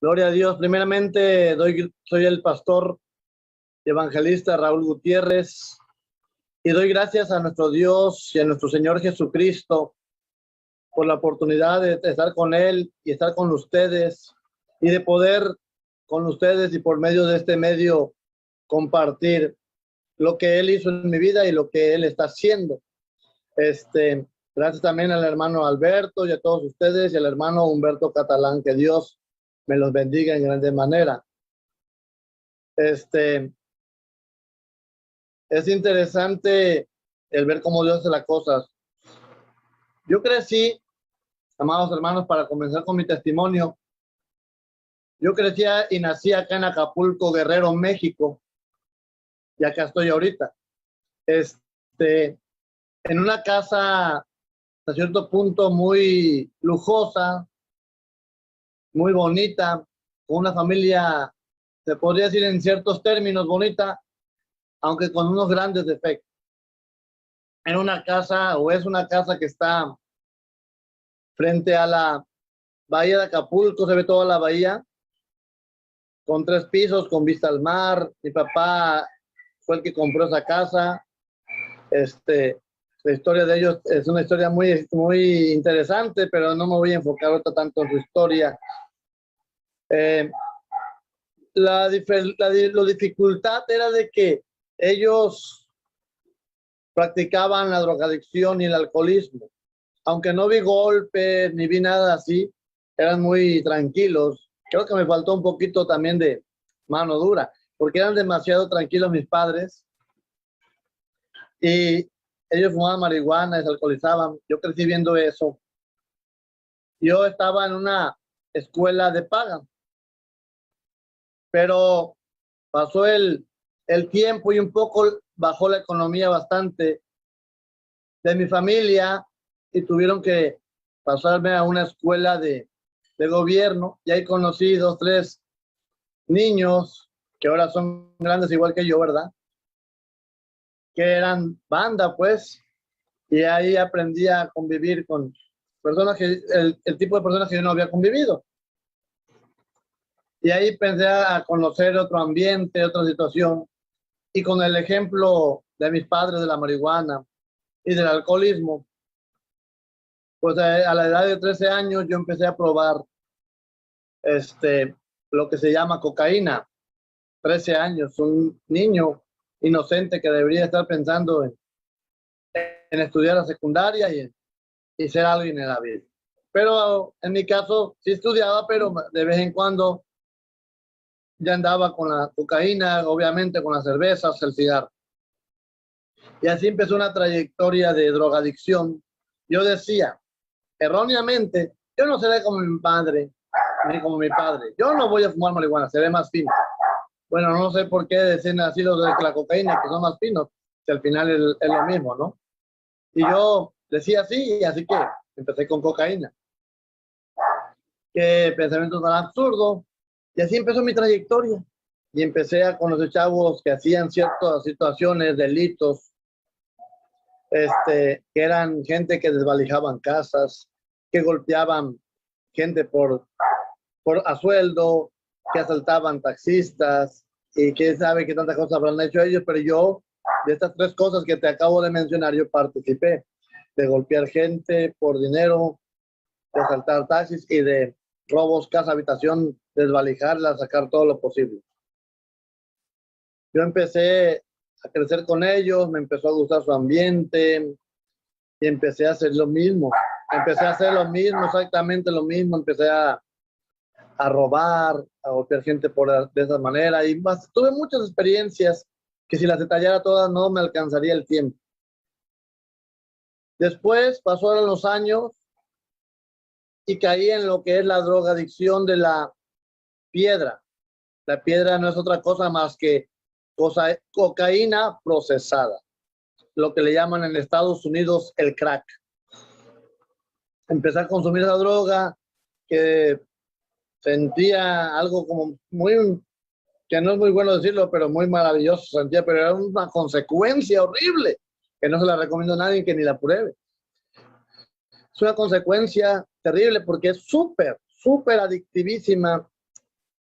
Gloria a Dios. Primeramente, soy el pastor evangelista Raúl Gutiérrez y doy gracias a nuestro Dios y a nuestro Señor Jesucristo por la oportunidad de estar con Él y estar con ustedes y de poder con ustedes y por medio de este medio compartir lo que Él hizo en mi vida y lo que Él está haciendo. Gracias también al hermano Alberto y a todos ustedes y al hermano Humberto Catalán. Que Dios me los bendiga en grande manera. Es interesante el ver cómo Dios hace las cosas. Yo crecí, amados hermanos, para comenzar con mi testimonio. Yo crecía y nací acá en Acapulco, Guerrero, México. Y acá estoy ahorita. En una casa, a cierto punto, muy lujosa, muy bonita, con una familia, se podría decir en ciertos términos, bonita, aunque con unos grandes defectos. En una casa, o es una casa que está frente a la bahía de Acapulco, se ve toda la bahía, con 3 pisos, con vista al mar. Mi papá fue el que compró esa casa. La historia de ellos es una historia muy, muy interesante, pero no me voy a enfocar ahorita tanto en su historia. La dificultad era de que ellos practicaban la drogadicción y el alcoholismo. Aunque no vi golpes ni vi nada así, eran muy tranquilos. Creo que me faltó un poquito también de mano dura, porque eran demasiado tranquilos mis padres. Y ellos fumaban marihuana y se alcoholizaban. Yo crecí viendo eso. Yo estaba en una escuela de paga, pero pasó el tiempo y un poco bajó la economía bastante de mi familia y tuvieron que pasarme a una escuela de gobierno. Y ahí conocí 2, 3 niños que ahora son grandes igual que yo, ¿verdad? Que eran banda, pues, y ahí aprendí a convivir con personas que, el tipo de personas que yo no había convivido. Y ahí empecé a conocer otro ambiente, otra situación, y con el ejemplo de mis padres de la marihuana y del alcoholismo, pues a la edad de 13 años yo empecé a probar lo que se llama cocaína. 13 años, un niño inocente que debería estar pensando en estudiar la secundaria y ser alguien en la vida. Pero en mi caso sí estudiaba, pero de vez en cuando ya andaba con la cocaína, obviamente con las cervezas, el cigarro. Y así empezó una trayectoria de drogadicción. Yo decía, erróneamente, yo no seré como mi padre, ni como mi padre. Yo no voy a fumar marihuana, seré más fino. Bueno, no sé por qué decían así los de la cocaína, que son más finos, que al final es lo mismo, ¿no? Y yo decía así, así que empecé con cocaína. Qué pensamiento tan absurdo. Y así empezó mi trayectoria. Y empecé a conocer chavos que hacían ciertas situaciones, delitos, que eran gente que desvalijaban casas, que golpeaban gente por a sueldo, que asaltaban taxistas, y quién sabe qué tantas cosas habrán hecho ellos. Pero yo, de estas 3 cosas que te acabo de mencionar, yo participé: de golpear gente por dinero, de asaltar taxis y de robos, casa, habitación, desvalijarla, sacar todo lo posible. Yo empecé a crecer con ellos, me empezó a gustar su ambiente y empecé a hacer lo mismo. Empecé a hacer lo mismo, exactamente lo mismo. Empecé a robar, a golpear gente de esa manera y más. Tuve muchas experiencias que si las detallara todas no me alcanzaría el tiempo. Después pasaron los años y caí en lo que es la drogadicción de la piedra. La piedra no es otra cosa más que cocaína procesada, lo que le llaman en Estados Unidos el crack. Empecé a consumir esa droga que sentía algo como muy, que no es muy bueno decirlo, pero muy maravilloso sentía, pero era una consecuencia horrible que no se la recomiendo a nadie que ni la pruebe. Es una consecuencia terrible porque es súper, súper adictivísima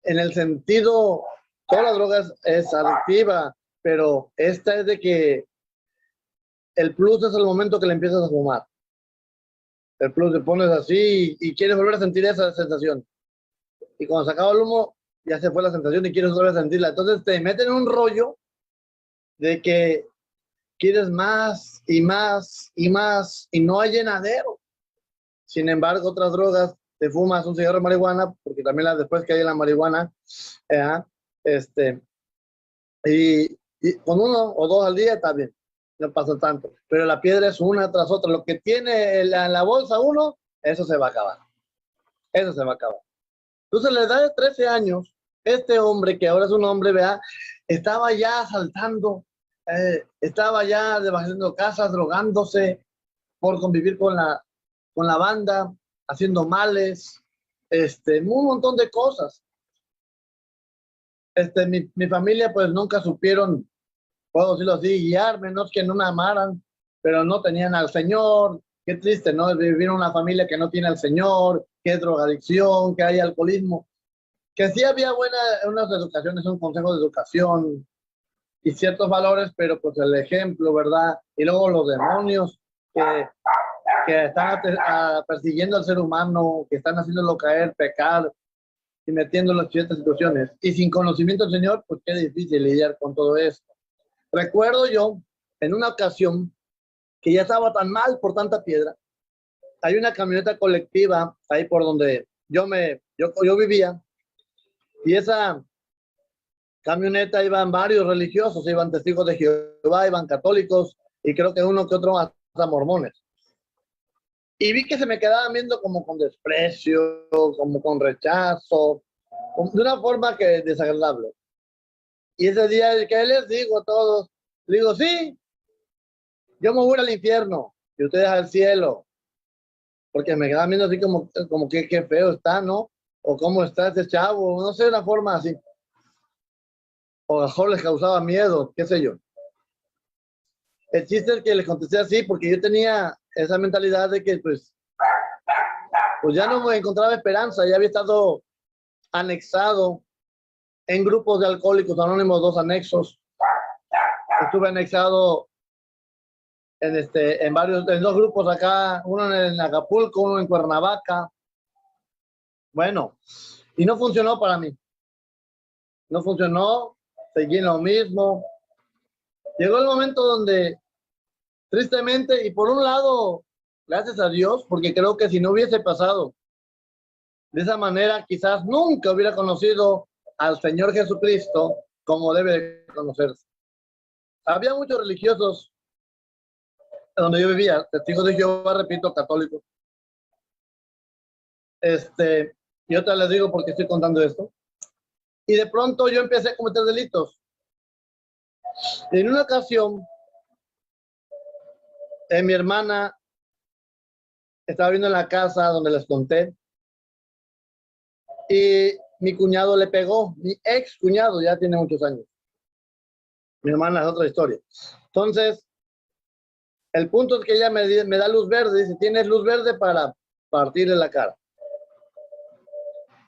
en el sentido, toda la droga es adictiva, pero esta es de que el plus es el momento que le empiezas a fumar. El plus, te pones así y quieres volver a sentir esa sensación. Y cuando se acaba el humo, ya se fue la sensación y quieres volver a sentirla. Entonces te meten en un rollo de que quieres más y más y más y no hay llenadero. Sin embargo, otras drogas, te fumas un cigarro de marihuana, porque también después que hay la marihuana, y con uno o dos al día está bien, no pasa tanto. Pero la piedra es una tras otra. Lo que tiene en la bolsa uno, eso se va a acabar. Eso se va a acabar. Entonces, a la edad de 13 años, este hombre, que ahora es un hombre, vea, estaba ya asaltando, estaba ya devastando casas, drogándose por convivir con la banda, haciendo males, un montón de cosas. Mi familia pues nunca supieron, puedo decirlo así, guiarme, no es que no me amaran, pero no tenían al Señor. Qué triste, ¿no? Vivir en una familia que no tiene al Señor, que es drogadicción, que hay alcoholismo, que sí había unas educaciones, un consejo de educación y ciertos valores, pero pues el ejemplo, ¿verdad? Y luego los demonios que están persiguiendo al ser humano, que están haciéndolo caer, pecar y metiéndolo en ciertas situaciones. Y sin conocimiento del Señor, pues qué difícil lidiar con todo esto. Recuerdo yo, en una ocasión, que ya estaba tan mal por tanta piedra, hay una camioneta colectiva ahí por donde yo vivía, y esa camioneta iban varios religiosos, iban testigos de Jehová, iban católicos, y creo que uno que otro hasta mormones. Y vi que se me quedaban viendo como con desprecio, como con rechazo, de una forma que desagradable. Y ese día, ¿qué les digo a todos? Les digo, sí, yo me voy al infierno y ustedes al cielo. Porque me quedaban viendo así como que qué feo está, ¿no? O cómo está ese chavo, no sé, una forma así. O a lo mejor les causaba miedo, qué sé yo. El chiste es que les contesté así porque yo tenía esa mentalidad de que pues ya no me encontraba esperanza, ya había estado anexado en grupos de alcohólicos anónimos, 2 anexos. Estuve anexado en 2 grupos acá, uno en Acapulco, uno en Cuernavaca. Bueno, y no funcionó para mí. No funcionó, seguí en lo mismo. Llegó el momento donde, tristemente, y por un lado, gracias a Dios, porque creo que si no hubiese pasado de esa manera, quizás nunca hubiera conocido al Señor Jesucristo como debe de conocerse. Había muchos religiosos donde yo vivía, testigos de Jehová, repito, católicos. Yo te les digo por qué estoy contando esto. Y de pronto yo empecé a cometer delitos. En una ocasión, mi hermana estaba viendo en la casa donde les conté, y mi cuñado le pegó, mi ex cuñado, ya tiene muchos años. Mi hermana es otra historia. Entonces, el punto es que ella me da luz verde, dice, tienes luz verde para partirle la cara.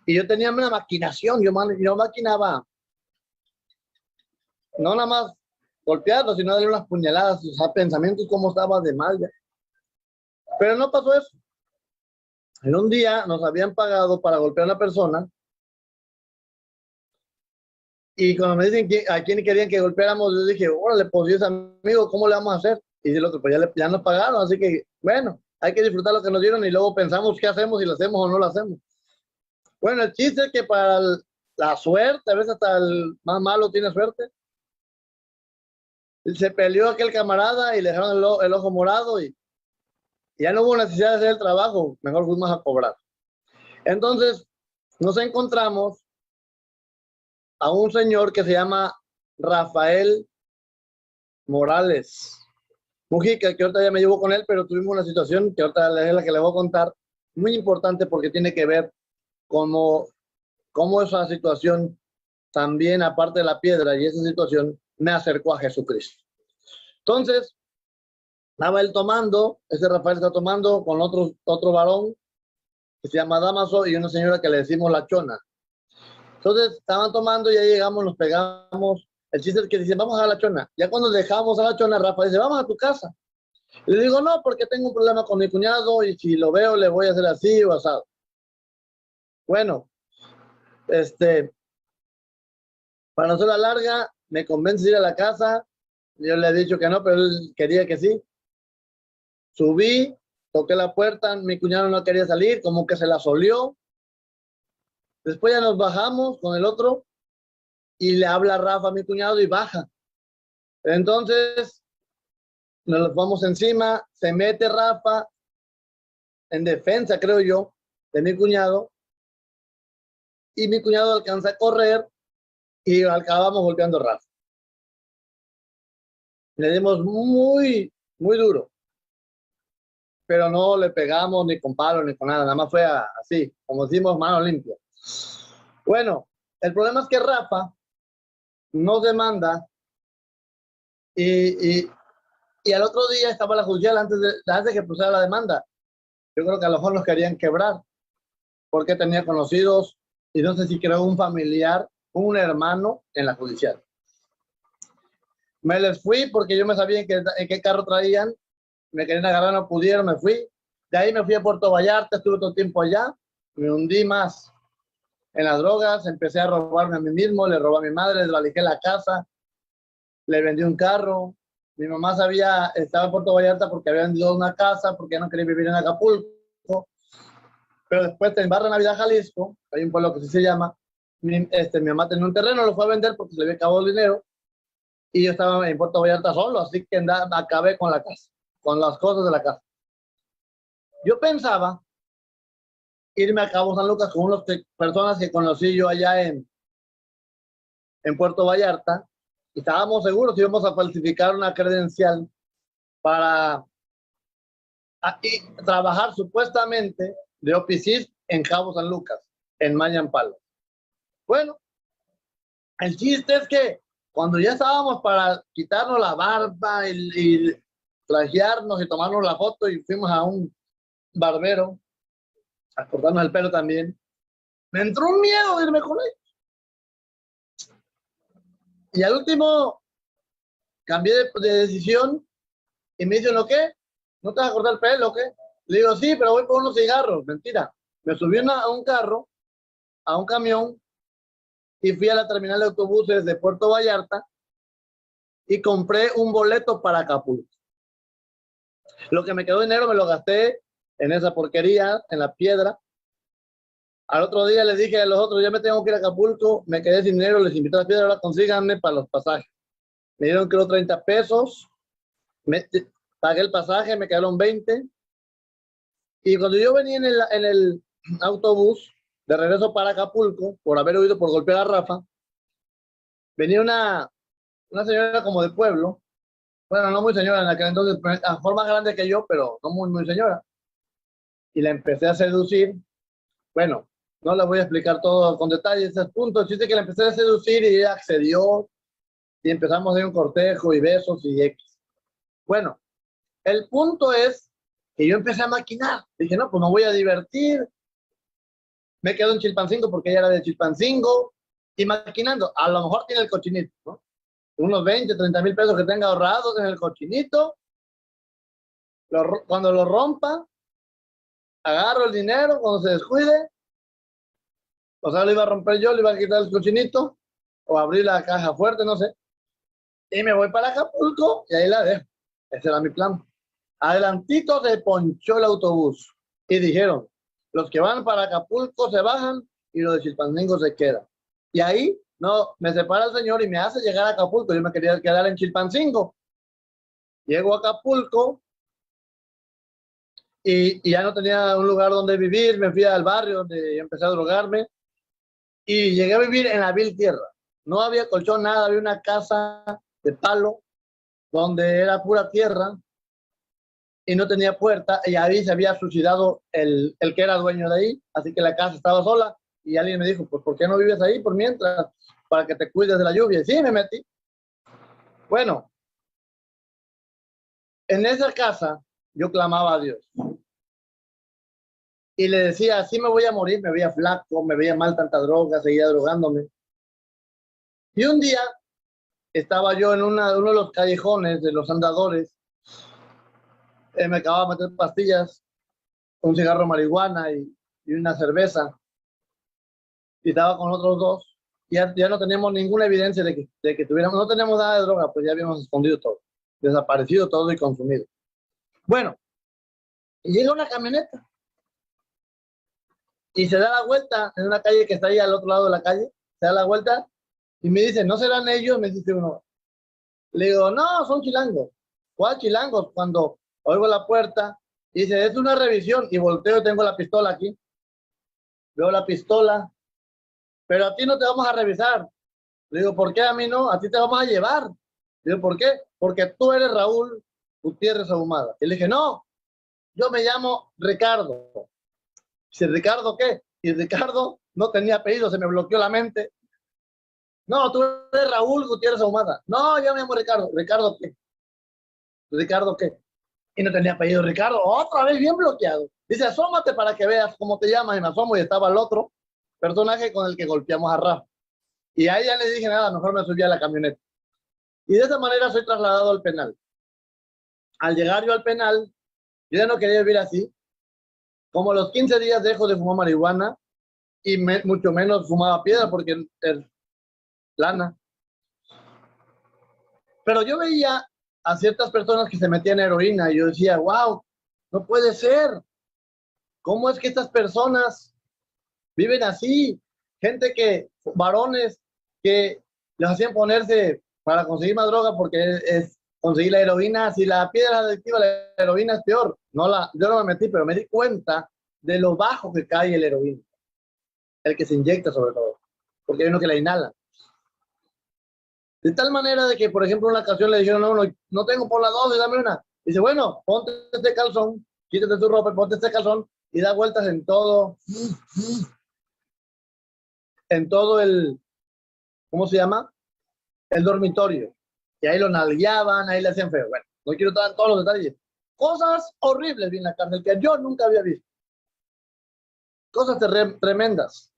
Y yo tenía una maquinación, yo maquinaba, no nada más golpearlo, sino darle unas puñaladas, o sea, pensamientos como estaba de mal ya. Pero no pasó eso. En un día nos habían pagado para golpear a una persona, y cuando me dicen a quién querían que golpeáramos, yo dije, órale, pues si es amigo, ¿cómo le vamos a hacer? Y dice el otro, pues ya nos pagaron, así que bueno, hay que disfrutar lo que nos dieron y luego pensamos qué hacemos, si lo hacemos o no lo hacemos. Bueno, el chiste es que para la suerte, a veces hasta el más malo tiene suerte. Se peleó aquel camarada y le dejaron el ojo morado y ya no hubo necesidad de hacer el trabajo, mejor fuimos a cobrar. Entonces nos encontramos a un señor que se llama Rafael Morales Mujica, que ahorita ya me llevo con él, pero tuvimos una situación que ahorita es la que le voy a contar, muy importante porque tiene que ver cómo esa situación también, aparte de la piedra y esa situación, me acercó a Jesucristo. Entonces, estaba él tomando, ese Rafael está tomando con otro varón que se llama Damaso y una señora que le decimos la Chona. Entonces estaban tomando y ahí llegamos, nos pegamos. El chiste es que dicen, vamos a la chona. Ya cuando dejamos a la chona, Rafa dice, vamos a tu casa. Y le digo, no, porque tengo un problema con mi cuñado y si lo veo le voy a hacer así o asado. Bueno, para no ser la larga, me convence de ir a la casa. Yo le he dicho que no, pero él quería que sí. Subí, toqué la puerta, mi cuñado no quería salir, como que se la solió. Después ya nos bajamos con el otro y le habla Rafa a mi cuñado y baja. Entonces nos los vamos encima, se mete Rafa en defensa, creo yo, de mi cuñado, y mi cuñado alcanza a correr y acabamos golpeando a Rafa. Le dimos muy, muy duro, pero no le pegamos ni con palo ni con nada, nada más fue así, como decimos, mano limpia. Bueno, el problema es que Rafa nos demanda y, y al otro día estaba la judicial antes de que pusiera la demanda. Yo creo que a lo mejor nos querían quebrar porque tenía conocidos y no sé si creo un familiar, un hermano en la judicial. Me les fui porque yo me sabía en qué carro traían, me querían agarrar, no pudieron, me fui. De ahí me fui a Puerto Vallarta, estuve todo el tiempo allá, me hundí más en las drogas, empecé a robarme a mí mismo, le robé a mi madre, desvalijé la casa, le vendí un carro. Mi mamá estaba en Puerto Vallarta porque había vendido una casa, porque no quería vivir en Acapulco. Pero después en Barra Navidad, Jalisco, hay un pueblo que sí se llama, mi mamá tenía un terreno, lo fue a vender porque se le había acabado el dinero y yo estaba en Puerto Vallarta solo, así que acabé con la casa, con las cosas de la casa. Yo pensaba irme a Cabo San Lucas con unas personas que conocí yo allá en Puerto Vallarta y estábamos seguros que íbamos a falsificar una credencial para trabajar supuestamente de oficis en Cabo San Lucas, en Mañampalo. Bueno, el chiste es que cuando ya estábamos para quitarnos la barba y trajearnos y tomarnos la foto y fuimos a un barbero a cortarnos el pelo también, me entró un miedo de irme con él. Y al último cambié de decisión y me dice, ¿lo qué? ¿No te vas a cortar el pelo o qué? Le digo, sí, pero voy por unos cigarros. Mentira. Me subí a un carro, a un camión, y fui a la terminal de autobuses de Puerto Vallarta y compré un boleto para Acapulco. Lo que me quedó dinero me lo gasté en esa porquería, en la piedra. Al otro día les dije a los otros, ya me tengo que ir a Acapulco, me quedé sin dinero, les invité a la piedra, ahora consíganme para los pasajes. Me dieron creo 30 pesos, pagué el pasaje, me quedaron 20. Y cuando yo venía en el autobús de regreso para Acapulco, por haber huido por golpear a Rafa, venía una señora como de pueblo, bueno, no muy señora en aquel entonces, a forma grande que yo, pero no muy, muy señora. Y la empecé a seducir. Bueno, no le voy a explicar todo con detalle ese punto. El chiste es que la empecé a seducir y ella accedió y empezamos a ir un cortejo y besos y X. Bueno, el punto es que yo empecé a maquinar. Dije, no, pues me voy a divertir. Me quedo en Chilpancingo porque ella era de Chilpancingo y maquinando. A lo mejor tiene el cochinito, ¿no? Unos 20, 30 mil pesos que tenga ahorrados en el cochinito. Cuando lo rompa, agarro el dinero, cuando se descuide, o sea, lo iba a romper yo, le iba a quitar el cochinito, o abrir la caja fuerte, no sé, y me voy para Acapulco y ahí la dejo. Ese era mi plan. Adelantito se ponchó el autobús y dijeron, los que van para Acapulco se bajan y los de Chilpancingo se quedan. Y ahí, no, me separa el señor y me hace llegar a Acapulco. Yo me quería quedar en Chilpancingo. Llego a Acapulco y ya no tenía un lugar donde vivir. Me fui al barrio donde empecé a drogarme y llegué a vivir en la vil tierra. No había colchón, nada, había una casa de palo donde era pura tierra y no tenía puerta y ahí se había suicidado el que era dueño de ahí, así que la casa estaba sola y alguien me dijo, pues ¿por qué no vives ahí por mientras? Para que te cuides de la lluvia. Y sí, me metí. Bueno, en esa casa yo clamaba a Dios. y le decía, así me voy a morir, me veía flaco, me veía mal tanta droga, seguía drogándome. Y un día estaba yo en uno de los callejones de los andadores, me acababa de meter pastillas, un cigarro de marihuana y una cerveza, y estaba con otros dos, y ya no teníamos ninguna evidencia de que tuviéramos, no teníamos nada de droga, pues ya habíamos escondido todo, desaparecido todo y consumido. Bueno, y llega una camioneta, y se da la vuelta en una calle que está ahí al otro lado de la calle, se da la vuelta, y me dice, ¿no serán ellos? Me dice uno. Le digo, no, son chilangos. ¿Cuál chilangos? Cuando oigo la puerta, y dice, es una revisión, y volteo, tengo la pistola aquí. Veo la pistola, pero a ti no te vamos a revisar. Le digo, ¿por qué a mí no? A ti te vamos a llevar. Le digo, ¿por qué? Porque tú eres Raúl Gutiérrez Ahumada. Y le dije, no, yo me llamo Ricardo. Dice, ¿Ricardo qué? Y Ricardo no tenía apellido, se me bloqueó la mente. No, tú eres Raúl Gutiérrez Ahumada. No, yo me llamo Ricardo. ¿Ricardo qué? ¿Ricardo qué? Y no tenía apellido Ricardo. Otra vez bien bloqueado. Dice, asómate para que veas cómo te llamas. Y me asomo y estaba el otro personaje con el que golpeamos a Rafa. Y a ella le dije nada, mejor me subí a la camioneta. Y de esa manera soy trasladado al penal. Al llegar yo al penal, yo ya no quería vivir así. Como a los 15 días dejo de fumar marihuana y mucho menos fumaba piedra porque es lana. Pero yo veía a ciertas personas que se metían heroína y yo decía, wow, no puede ser. ¿Cómo es que estas personas viven así? Gente que, varones que les hacían ponerse para conseguir más droga porque es conseguir la heroína. Si la piedra es adictiva, la heroína es peor. Yo no me metí, pero me di cuenta de lo bajo que cae el heroína. El que se inyecta sobre todo, porque hay uno que la inhala. De tal manera de que, por ejemplo, una ocasión le dijeron a uno, no tengo por la dosis, dame una. Dice, bueno, ponte este calzón, quítate tu ropa, ponte este calzón y da vueltas en todo el, ¿cómo se llama? El dormitorio. Y ahí lo nalgueaban, ahí le hacían feo. Bueno, no quiero dar en todos los detalles. Cosas horribles vi en la cárcel que yo nunca había visto. Cosas tremendas.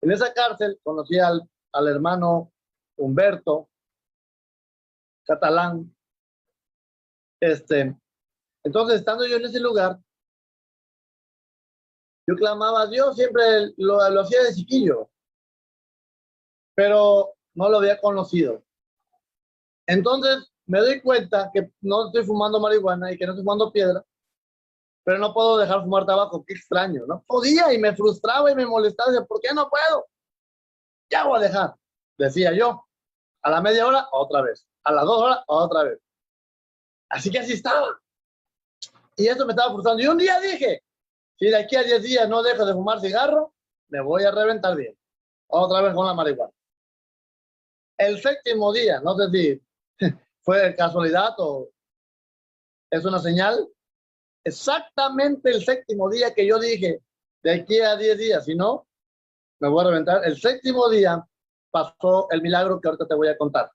En esa cárcel conocí al hermano Humberto Catalán. Entonces, estando yo en ese lugar, yo clamaba a Dios, siempre lo hacía de chiquillo, pero no lo había conocido. Entonces, me doy cuenta que no estoy fumando marihuana y que no estoy fumando piedra, pero no puedo dejar fumar tabaco. Qué extraño, no podía y me frustraba y me molestaba. Decía, ¿por qué no puedo? Ya voy a dejar, decía yo. A la media hora, otra vez. A las 2 horas, otra vez. Así que así estaba. Y eso me estaba frustrando. Y un día dije, si de aquí a 10 días no dejo de fumar cigarro, me voy a reventar bien. Otra vez con la marihuana. El séptimo día, no sé si fue casualidad o es una señal, exactamente el séptimo día que yo dije, de aquí a 10 días, si no, me voy a reventar. El séptimo día pasó el milagro que ahorita te voy a contar.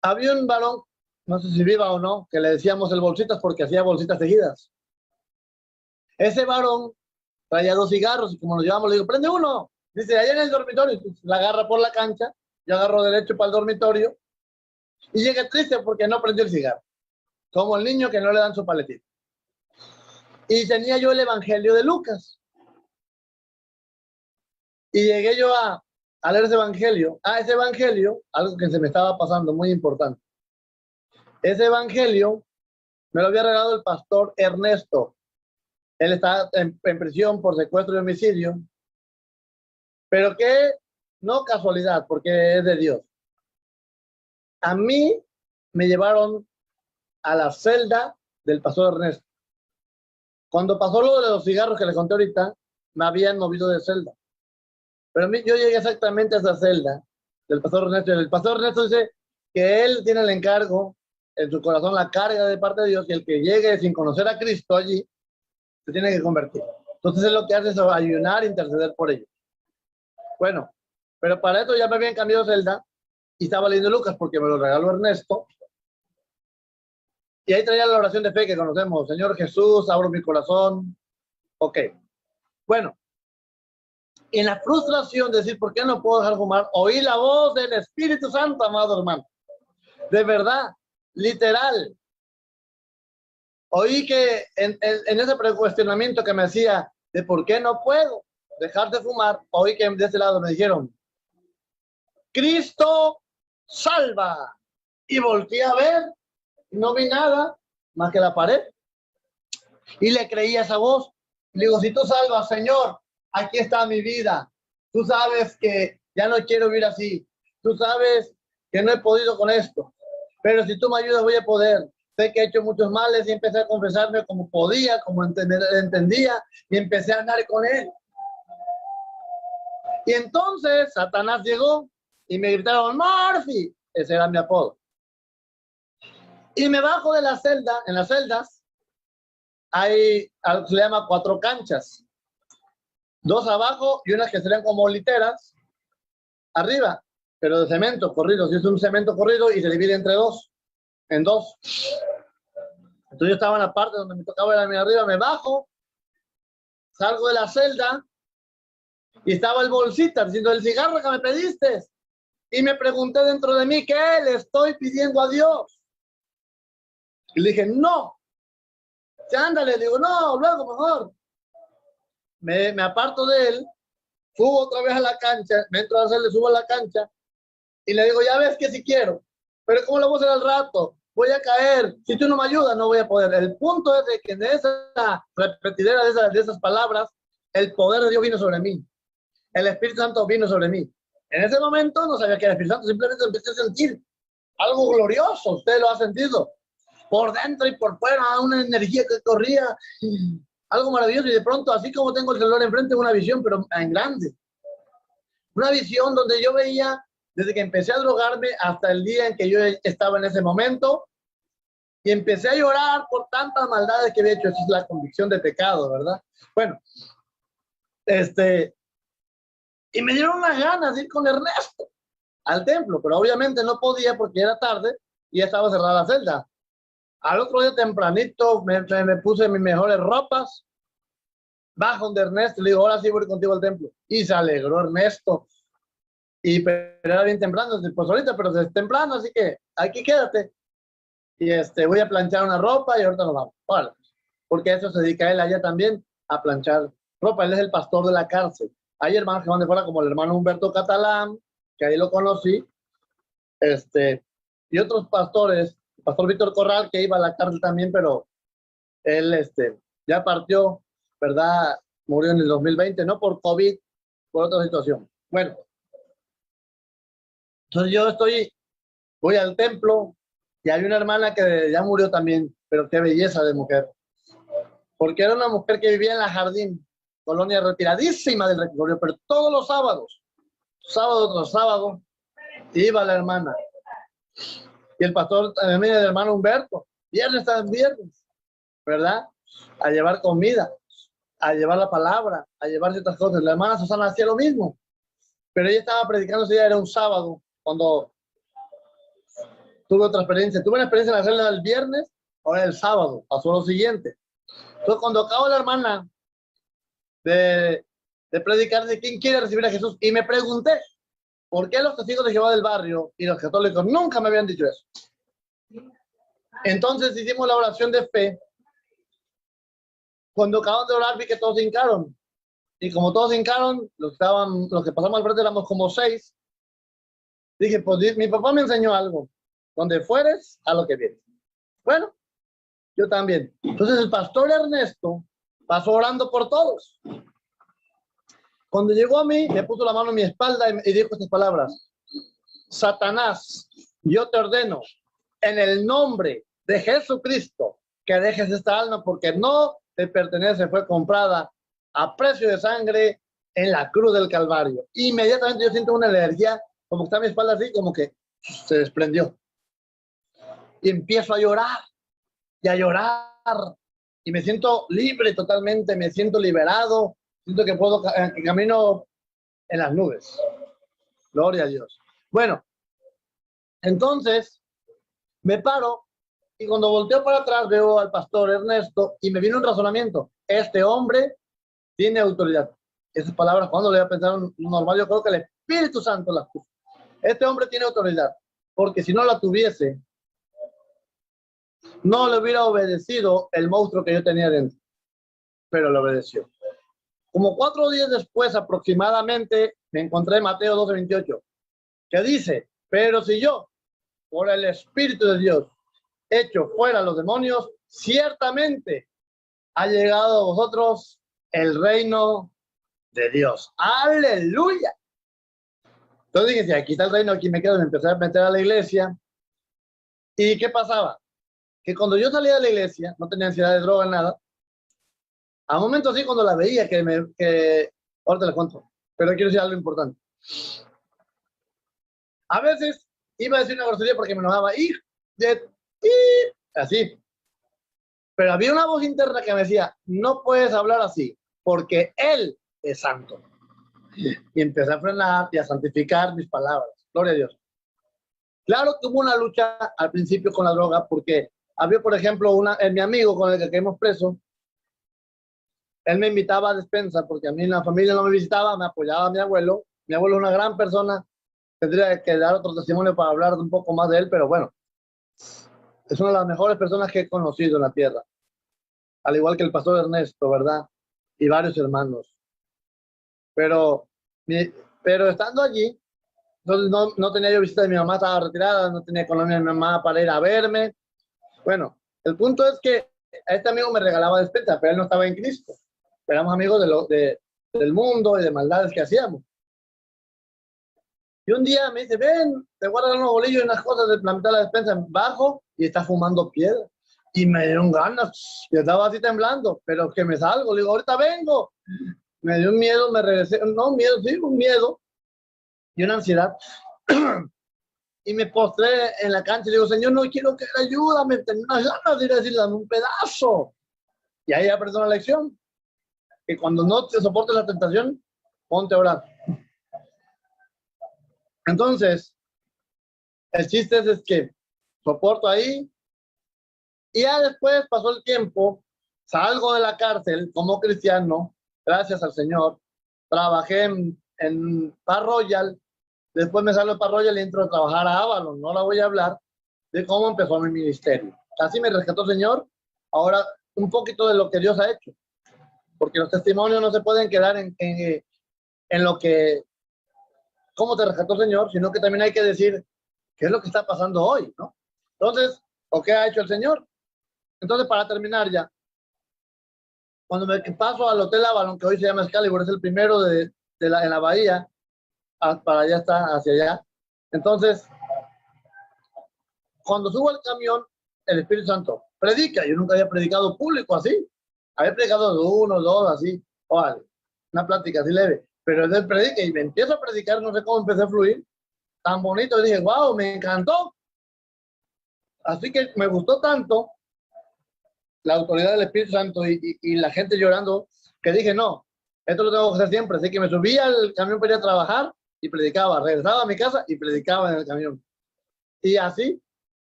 Había un varón, no sé si viva o no, que le decíamos el bolsitas porque hacía bolsitas tejidas. Ese varón traía 2 cigarros y como nos llevamos le digo, prende uno. Dice, allá en el dormitorio. La agarra por la cancha, yo agarro derecho para el dormitorio y llegué triste porque no prendió el cigarro. Como el niño que no le dan su paletita. Y tenía yo el Evangelio de Lucas. Y llegué yo a leer ese Evangelio. Ese Evangelio, algo que se me estaba pasando muy importante. Ese Evangelio me lo había regalado el pastor Ernesto. Él está en prisión por secuestro y homicidio. Pero que no casualidad, porque es de Dios. A mí me llevaron a la celda del pastor Ernesto. Cuando pasó lo de los cigarros que les conté ahorita, me habían movido de celda. Pero a mí, yo llegué exactamente a esa celda del pastor Ernesto. El pastor Ernesto dice que él tiene el encargo, en su corazón, la carga de parte de Dios, y el que llegue sin conocer a Cristo allí, se tiene que convertir. Entonces él lo que hace es ayunar e interceder por ellos. Bueno, pero para eso ya me habían cambiado de celda y estaba leyendo Lucas porque me lo regaló Ernesto. Y ahí traía la oración de fe que conocemos. Señor Jesús, abro mi corazón. Ok. Bueno, en la frustración de decir, ¿por qué no puedo dejar fumar? Oí la voz del Espíritu Santo, amado hermano. De verdad, literal. Oí que en ese cuestionamiento que me hacía de por qué no puedo dejar de fumar, oí que de ese lado me dijeron, Cristo salva. Y volteé a ver, no vi nada más que la pared. Y le creí a esa voz. Le digo, si tú salvas, Señor, aquí está mi vida. Tú sabes que ya no quiero vivir así. Tú sabes que no he podido con esto. Pero si tú me ayudas, voy a poder. Sé que he hecho muchos males y empecé a confesarme como podía, como entendía, y empecé a andar con él. Y entonces Satanás llegó y me gritaron, Murphy. Ese era mi apodo. Y me bajo de la celda, en las celdas, hay algo que se llama 4 canchas. 2 abajo y unas que serían como literas arriba, pero de cemento corrido. Si es un cemento corrido y se divide entre 2, en 2. Entonces yo estaba en la parte donde me tocaba ir a mí arriba, me bajo, salgo de la celda y estaba el bolsita diciendo, el cigarro que me pediste. Y me pregunté dentro de mí, ¿qué le estoy pidiendo a Dios? Y le dije, no. Ándale, digo, no, luego mejor. Me aparto de él, subo otra vez a la cancha, me entro a hacerle, subo a la cancha y le digo, ya ves que si quiero, pero ¿cómo lo voy a hacer al rato? Voy a caer, si tú no me ayudas no voy a poder. El punto es de que en esa repetidera de esas palabras, el poder de Dios vino sobre mí, el Espíritu Santo vino sobre mí. En ese momento no sabía que era el Espíritu Santo, simplemente empecé a sentir algo glorioso. Usted lo ha sentido, por dentro y por fuera, una energía que corría, algo maravilloso. Y de pronto, así como tengo el celular enfrente, una visión, pero en grande. Una visión donde yo veía, desde que empecé a drogarme hasta el día en que yo estaba en ese momento, y empecé a llorar por tantas maldades que había hecho. Esa es la convicción de pecado, ¿verdad? Bueno, y me dieron unas ganas de ir con Ernesto al templo, pero obviamente no podía porque era tarde y ya estaba cerrada la celda. Al otro día tempranito me puse mis mejores ropas, bajo de Ernesto, le digo, ahora sí voy contigo al templo. Y se alegró Ernesto. Pero era bien temprano, pues ahorita, pero es temprano, así que aquí quédate. Y voy a planchar una ropa y ahorita nos vamos. Bueno, porque eso se dedica él allá también, a planchar ropa. Él es el pastor de la cárcel. Hay hermanos que van de fuera, como el hermano Humberto Catalán, que ahí lo conocí, y otros pastores, el pastor Víctor Corral, que iba a la cárcel también, pero él ya partió, ¿verdad? Murió en el 2020, no por COVID, por otra situación. Bueno, entonces yo voy al templo y hay una hermana que ya murió también, pero qué belleza de mujer. Porque era una mujer que vivía en la Jardín, colonia retiradísima del Reclusorio, pero todos los sábados, sábado tras sábado, iba la hermana. Y el pastor también, el hermano Humberto, viernes tras viernes, ¿verdad? A llevar comida, a llevar la palabra, a llevar ciertas cosas. La hermana Susana hacía lo mismo, pero ella estaba predicando ese día, era un sábado, cuando tuve otra experiencia. Tuve una experiencia en la celda del viernes, ahora el sábado, pasó lo siguiente. Entonces, cuando acabó la hermana de predicar de quién quiere recibir a Jesús, y me pregunté, ¿por qué los testigos de Jehová del barrio y los católicos nunca me habían dicho eso? Entonces hicimos la oración de fe. Cuando acabaron de orar vi que todos se hincaron. Y como todos se hincaron, los que pasamos al frente éramos como 6. Dije, pues mi papá me enseñó algo. Donde fueres, a lo que vienes. Bueno, yo también. Entonces el pastor Ernesto pasó orando por todos. Cuando llegó a mí, me puso la mano en mi espalda y dijo estas palabras. Satanás, yo te ordeno, en el nombre de Jesucristo, que dejes esta alma porque no te pertenece, fue comprada a precio de sangre en la cruz del Calvario. Inmediatamente yo siento una energía, como que está mi espalda así, como que se desprendió. Y empiezo a llorar y a llorar. Y me siento libre totalmente, me siento liberado, siento que puedo, que camino en las nubes. Gloria a Dios. Bueno, entonces me paro Y cuando volteo para atrás veo al pastor Ernesto y me viene un razonamiento. Este hombre tiene autoridad. Esas palabras, cuando le voy a pensar normal, yo creo que el Espíritu Santo las puso. Este hombre tiene autoridad, porque si no la tuviese, no le hubiera obedecido el monstruo que yo tenía dentro, pero le obedeció. Como 4 días después aproximadamente, me encontré en Mateo 12:28, que dice, pero si yo, por el Espíritu de Dios, echo fuera a los demonios, ciertamente ha llegado a vosotros el reino de Dios. ¡Aleluya! Entonces dije, si aquí está el reino, aquí me quedo. Me empecé a meter a la iglesia. ¿Y qué pasaba? Que cuando yo salía de la iglesia, no tenía ansiedad de droga, nada. A momentos sí, cuando la veía, ahora te la cuento, pero quiero decir algo importante. A veces iba a decir una grosería porque me enojaba, así. Pero había una voz interna que me decía, no puedes hablar así, porque Él es santo. Y empecé a frenar y a santificar mis palabras. Gloria a Dios. Claro que hubo una lucha al principio con la droga, porque había, por ejemplo, mi amigo con el que quedamos preso, él me invitaba a despensa, porque a mí la familia no me visitaba, me apoyaba a mi abuelo. Mi abuelo es una gran persona, tendría que dar otro testimonio para hablar un poco más de él, pero bueno, es una de las mejores personas que he conocido en la tierra, al igual que el pastor Ernesto, ¿verdad? Y varios hermanos. Pero estando allí, no tenía yo visita de mi mamá, estaba retirada, no tenía economía de mi mamá para ir a verme. Bueno, el punto es que a este amigo me regalaba despensa, pero él no estaba en Cristo. Éramos amigos del mundo y de maldades que hacíamos. Y un día me dice, ven, te guardan unos bolillos y unas cosas de la mitad de la despensa, bajo y está fumando piedra. Y me dieron ganas, yo estaba así temblando, pero que me salgo, le digo, ahorita vengo. Me dio un miedo, me regresé, no, miedo, sí, un miedo y una ansiedad. Y me postré en la cancha y digo, Señor, no quiero que ayúdame, tengo unas ganas de ir a decirle, dame un pedazo. Y ahí aprendí una lección, que cuando no te soportes la tentación, ponte a orar. Entonces, el chiste es que soporto ahí, y ya después pasó el tiempo, salgo de la cárcel como cristiano, gracias al Señor, trabajé en Par Royal, después me salgo de Par Royal y entro a trabajar a Avalon. No la voy a hablar de cómo empezó mi ministerio. Así me rescató el Señor. Ahora, un poquito de lo que Dios ha hecho, porque los testimonios no se pueden quedar en lo que, cómo te rescató el Señor, sino que también hay que decir qué es lo que está pasando hoy, ¿no? Entonces, ¿o qué ha hecho el Señor? Entonces, para terminar ya, cuando me paso al Hotel Avalon, que hoy se llama Excalibur, es el primero en la bahía, para allá está, hacia allá. Entonces, cuando subo al camión, el Espíritu Santo predica. Yo nunca había predicado público así. Había predicado de 1, 2, así. Vale, una plática así leve. Pero él predica y me empiezo a predicar, no sé cómo empecé a fluir. Tan bonito, y dije, wow, me encantó. Así que me gustó tanto la autoridad del Espíritu Santo y la gente llorando, que dije, no, esto lo tengo que hacer siempre. Así que me subía al camión para ir a trabajar y predicaba. Regresaba a mi casa y predicaba en el camión. Y así,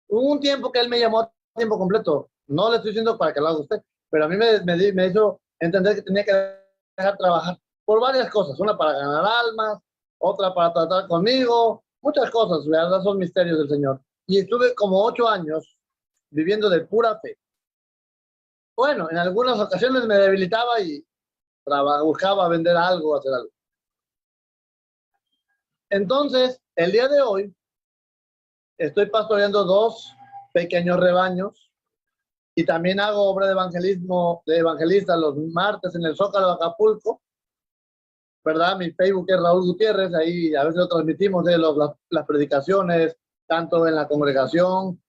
hubo un tiempo que él me llamó a tiempo completo. No le estoy diciendo para que lo haga usted, pero a mí me hizo entender que tenía que dejar trabajar por varias cosas. Una para ganar almas, otra para tratar conmigo, muchas cosas, ¿verdad? Son misterios del Señor. Y estuve como 8 años viviendo de pura fe. Bueno, en algunas ocasiones me debilitaba y buscaba vender algo, hacer algo. Entonces, el día de hoy, estoy pastoreando 2 pequeños rebaños y también hago obra de evangelismo, de evangelista los martes en el Zócalo de Acapulco, ¿verdad? Mi Facebook es Raúl Gutiérrez, ahí a veces lo transmitimos de las predicaciones, tanto en la congregación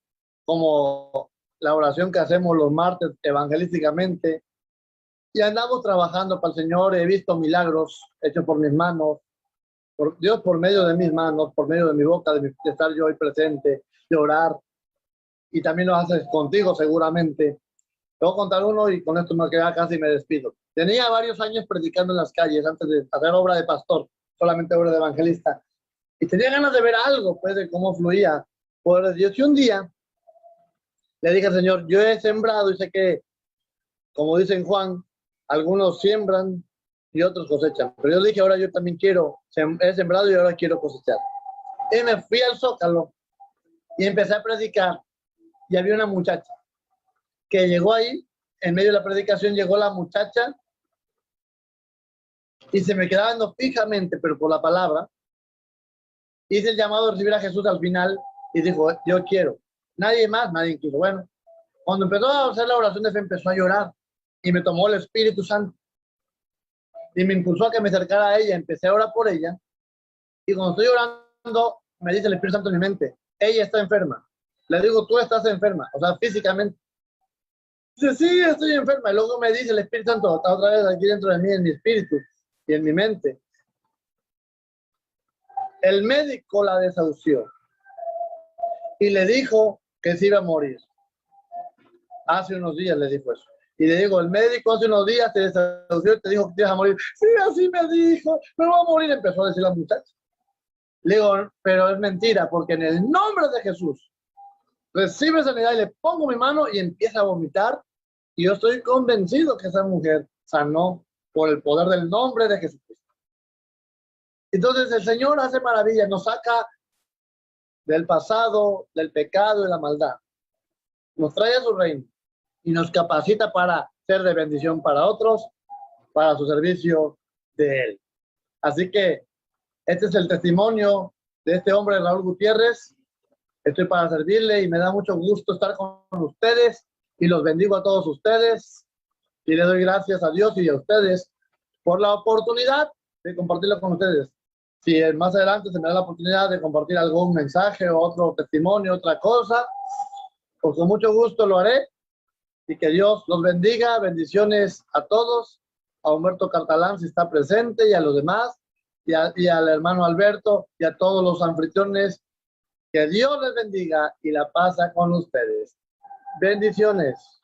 como la oración que hacemos los martes evangelísticamente. Y andamos trabajando para el Señor. He visto milagros hechos por mis manos, por Dios, por medio de mis manos, por medio de mi boca, de estar yo ahí presente, de orar. Y también lo haces contigo seguramente. Te voy a contar uno y con esto me queda casi me despido. Tenía varios años predicando en las calles antes de hacer obra de pastor, solamente obra de evangelista. Y tenía ganas de ver algo, pues, de cómo fluía poder de Dios. Y un día le dije al Señor, yo he sembrado y sé que, como dice en Juan, algunos siembran y otros cosechan. Pero yo dije, ahora yo también quiero, he sembrado y ahora quiero cosechar. Y me fui al Zócalo y empecé a predicar. Y había una muchacha que llegó ahí, en medio de la predicación llegó la muchacha y se me quedaba viendo fijamente, pero por la palabra. Hice el llamado a recibir a Jesús al final y dijo, yo quiero. Nadie más, nadie quiso. Bueno, cuando empezó a hacer la oración de fe, empezó a llorar y me tomó el Espíritu Santo y me impulsó a que me acercara a ella. Empecé a orar por ella y cuando estoy orando, me dice el Espíritu Santo en mi mente, ella está enferma. Le digo, tú estás enferma, o sea, físicamente. Dice, sí, estoy enferma. Y luego me dice el Espíritu Santo, está otra vez aquí dentro de mí, en mi espíritu y en mi mente. El médico la desahució y le dijo que se iba a morir. Hace unos días le dijo eso. Y le digo, el médico hace unos días te desahució y te dijo que te ibas a morir. Sí, así me dijo, me voy a morir, empezó a decir la muchacha. Le digo, pero es mentira, porque en el nombre de Jesús recibe sanidad y le pongo mi mano y empieza a vomitar. Y yo estoy convencido que esa mujer sanó por el poder del nombre de Jesucristo. Entonces el Señor hace maravillas, nos saca del pasado, del pecado y la maldad. Nos trae a su reino y nos capacita para ser de bendición para otros, para su servicio de Él. Así que este es el testimonio de este hombre, Raúl Gutiérrez. Estoy para servirle y me da mucho gusto estar con ustedes y los bendigo a todos ustedes y le doy gracias a Dios y a ustedes por la oportunidad de compartirlo con ustedes. Si más adelante se me da la oportunidad de compartir algún mensaje o otro testimonio, otra cosa, pues con mucho gusto lo haré y que Dios los bendiga. Bendiciones a todos, a Humberto Cartalán si está presente y a los demás y al hermano Alberto y a todos los anfitriones. Que Dios les bendiga y la paz con ustedes. Bendiciones.